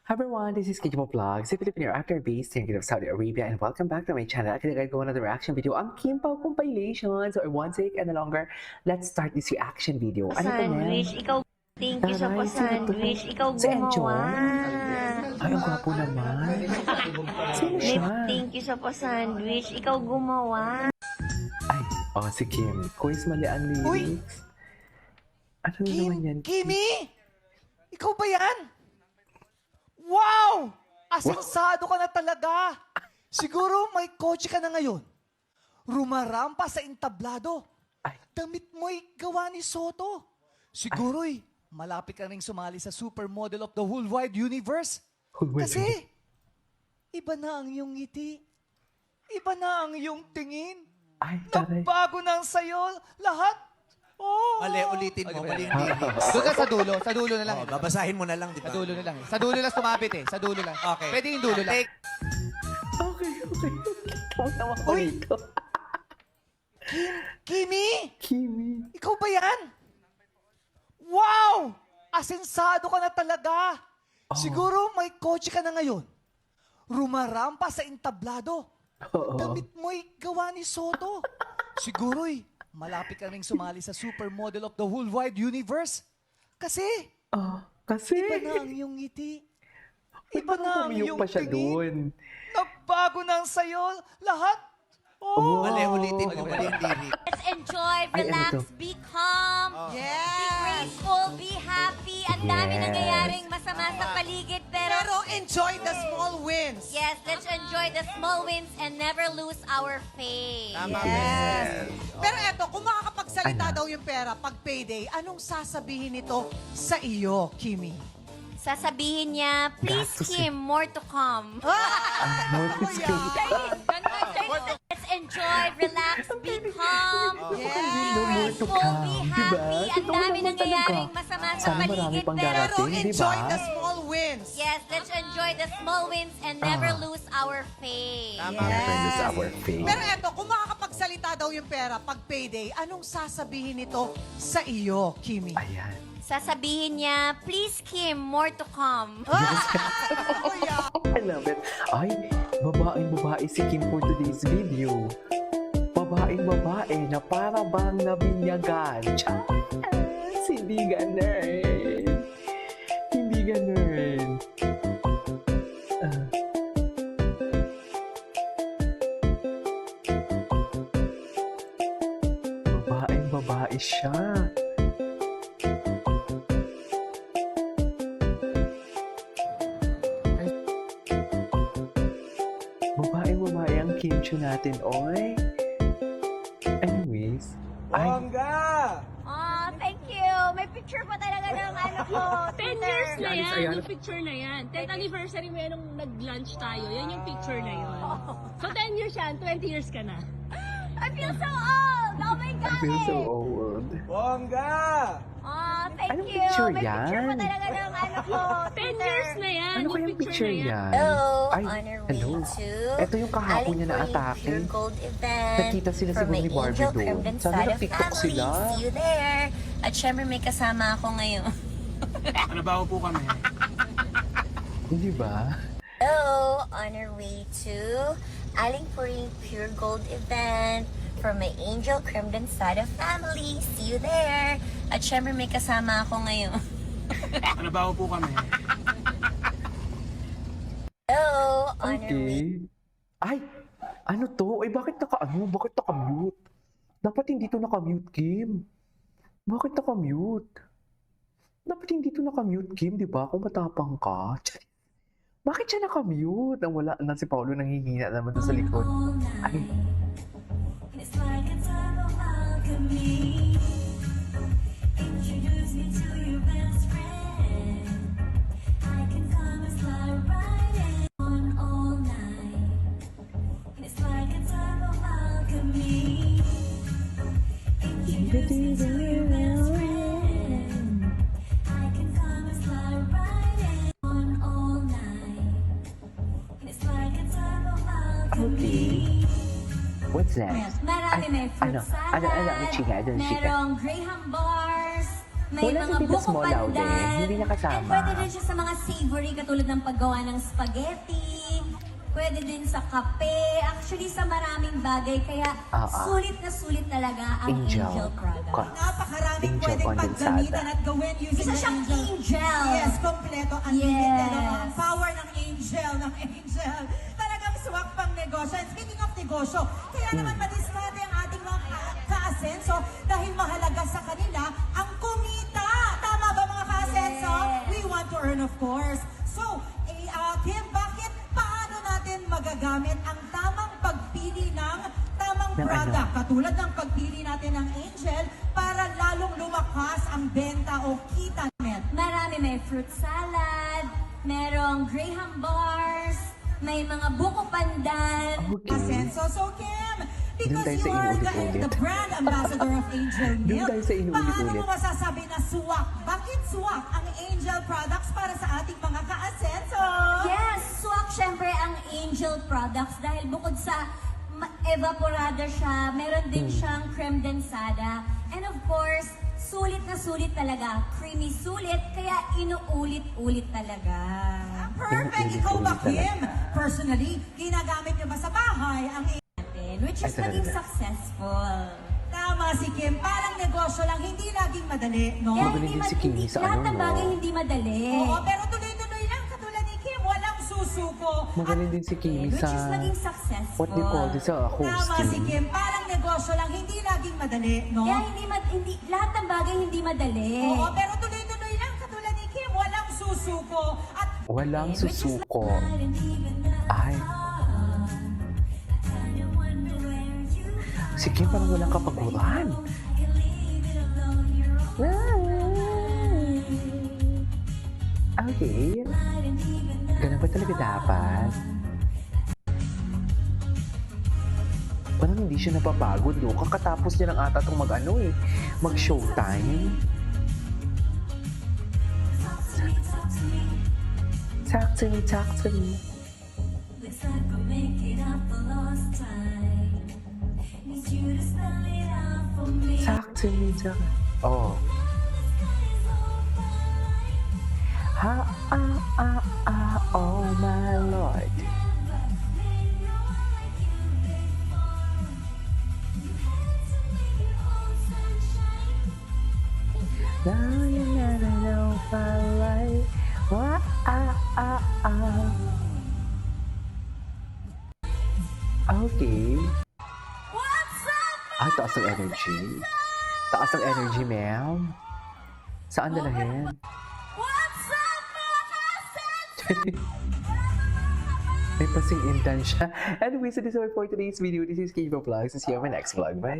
Hi everyone, this is Kijibo Vlogs, a Filipino actor based in Saudi Arabia, and welcome back to my channel. At I go another reaction video on Kim Pao compilation. So I won't take any longer. Let's start this reaction video. Ano to, Sandwich, ma'am? ikaw, thank you sa Taray, sino to? pa-sandwich. Ikaw Si gumawa. Ay, ang gwapo naman. Sino May siya? thank you sa pa-sandwich. Ikaw gumawa. Ay, oh si Kim. Quiz mali ang lyrics. Ano na naman yan? Kimi! Ikaw ba yan? Wow! Asensado ka na talaga. Siguro may kotse ka na ngayon. Rumarampa sa entablado. Ay. Damit mo'y gawa ni Soto. Siguro'y malapit ka ring sumali sa supermodel of the whole wide universe. Kasi iba na ang iyong ngiti. Iba na ang iyong tingin. Ay, taray. Nagbago na ang sayo. Lahat. Oh. Mali, ulitin mo. Mali yung Doon ka sa dulo. Sa dulo na lang. Oh, babasahin mo na lang, di ba? Sa dulo na lang. Sa dulo lang sumabit eh. Sa dulo lang. Okay. Pwede yung dulo lang. Okay. Tawa ko Uy! dito. Kimi! Kimi. Ikaw ba yan? Wow! Asensado ka na talaga. Siguro may kotse ka na ngayon. Rumarampa sa entablado. Oo. Damit mo'y gawa ni Soto. Siguro'y malapit ka ring sumali sa supermodel of the whole wide universe. Kasi Kasi... iba na ang iyong ngiti. Iba na ang iyong pa siya tingin. doon. Nagbago na ang sayo. Lahat. Oh. Mali, ulitin mo. Mali yung lyrics. Let's enjoy, Ay, ano relax, to? be calm, be grateful, be happy. Ang dami Yes. nangyayaring masama sa paligid, pero enjoy the small wins. yes, let's enjoy the small wins and never lose our faith. Yes. Pero eto, kung makakapagsalita Ano? daw yung pera pag payday, anong sasabihin nito sa iyo, Kimi? Sasabihin niya, please Gastusin. Kim, more to come. Let's enjoy, relax, be calm, be grateful, be happy. Ang dami nangyayaring masama sa Sana marami paligid, pang pero darating, di Enjoy ba? the small wins. yes, let's enjoy the small wins and never lose our faith. Friend is our faith. Pero eto, kung makakapagsalita daw yung pera pag payday, anong sasabihin nito sa iyo, Kimi? Ayan. Sasabihin niya, please Kim, more to come. I love it. Ay, babae si Kim for today's video. Babae na para bang nabinyagan. Chas! Hindi ganun. Hindi ganun. Babae siya. Babae ang kimchi natin, oy. Anyways, ay, Oh, thank you. May picture pa talaga ng ano ko. 10 years na Guys, yan, ayan. yung picture na yan. 10th anniversary mo yan nung nag-lunch tayo. Yan yung picture na yun. So 10 years yan, 20 years ka na. I feel so old. Oh my I God. feel so old. Oh, thank Anong you. picture May picture pa yan? talaga ng ano ko. 10 years na yan, Ano yung kayang picture na yan. yan? Hello, Ay, on our way hello. to Ito yung kahapon niya na Aling Puri atake. Pure Gold event. Nakita sila for siguro my ni Barbie Angel doon. Crimson Sana side of nag-TikTok family. sila. See you there. At syempre may kasama ako ngayon. Trabaho po kami. Hindi ba? Hello, on our way to Aling Puri Pure Gold event for my Angel Crimson side of family. See you there. At syempre may kasama ako ngayon. Trabaho po kami. Hello, on our way. Okay. Ay, ano to? Ay, bakit naka-mute? Dapat hindi to naka-mute, Kim. Bakit naka-mute? Dapat hindi to naka-mute, Kim, di ba? Kung matapang ka. Bakit siya naka-mute? Nang wala na si Paolo nanghihina naman doon sa likod. Ay, It's like a time of alchemy. Introduce me to your best friend. I can come and slide right in on all night. It's like a time of alchemy. Introduce me to your best friend. I can come and slide right in on all night. It's like a time of alchemy. what's that? Marami may fruit Ano? salad. Ano, may chika? Ano, chika? Merong Graham bars. May Wala mga si Tita buko Small-Out eh. pandan. Hindi niya kasama. And pwede din siya sa mga savory katulad ng paggawa ng spaghetti. Pwede din sa kape. Actually, sa maraming bagay. Kaya sulit na sulit talaga ang Angel product. Napakaraming Angel pwedeng condensada. paggamitan at gawin using Isa the siyang angel. Yes, kompleto. Ang Yes. limited. Ang power ng angel. Talagang swak pang negosyo. And speaking of negosyo, kaya naman madiskarte ang ating mga ka-asenso dahil mahalaga sa kanila ang kumita. Tama ba mga ka-asenso? Yes. We want to earn, of course. So, Kim, paano natin magagamit ang tamang pagpili ng tamang Ng product? Katulad ng pagpili natin ng Angel para lalong lumakas ang benta o kita net. Marami, may fruit salad, merong graham bars, may mga buko pandan. Okay. Asenso. So, Kim, Doon because tayo you sa are inuulit-ulit. the brand ambassador of Angel Doon Milk, tayo sa inuulit-ulit. paano mo masasabi na swak? Bakit swak ang Angel products para sa ating mga ka-asenso? Yes, swak syempre ang Angel products dahil bukod sa evaporada siya, meron din siyang creme densada. And of course, sulit na sulit talaga. Creamy sulit, kaya inuulit-ulit talaga. Perfect! Inuulit-ulit Ikaw ba, talaga. Kim? Personally, ginagamit niyo ba sa bahay ang Natin, which is Ay, talaga. naging successful. Tama si Kim, parang negosyo lang, hindi laging madali, no? Kaya Magaling din si Kimi sa lahat ano, ng no? bagay hindi madali. Oo, pero tuloy-tuloy lang, katulad ni Kim, walang susuko. Magaling din si Kimi Which sa... is naging successful. What do you call this? Sa Tama si hosting. Kim, parang negosyo lang, hindi laging madali, no? Kaya hindi lahat ng bagay hindi madali. Oo, pero tuloy-tuloy lang, katulad ni Kim, walang susuko. At Walang susuko. Ay, si Kim parang walang kapaguran. Okay. Ganun ba talaga dapat? Parang hindi siya napapagod, no? Kakatapos niya ng ata itong mag-showtime. Talk to me, talk to me. Looks like we're making up for lost time. Need you to spell it out for me. Talk to me, talk. Oh. Ha, oh my Lord. Now you never know my life. Okay. Ay, taas ng energy. Taas ng energy, ma'am. Saan dalahin? May pasing intan siya. Anyway, so this is all for today's video. This is Kiva Vlogs. See you on my next vlog. Bye!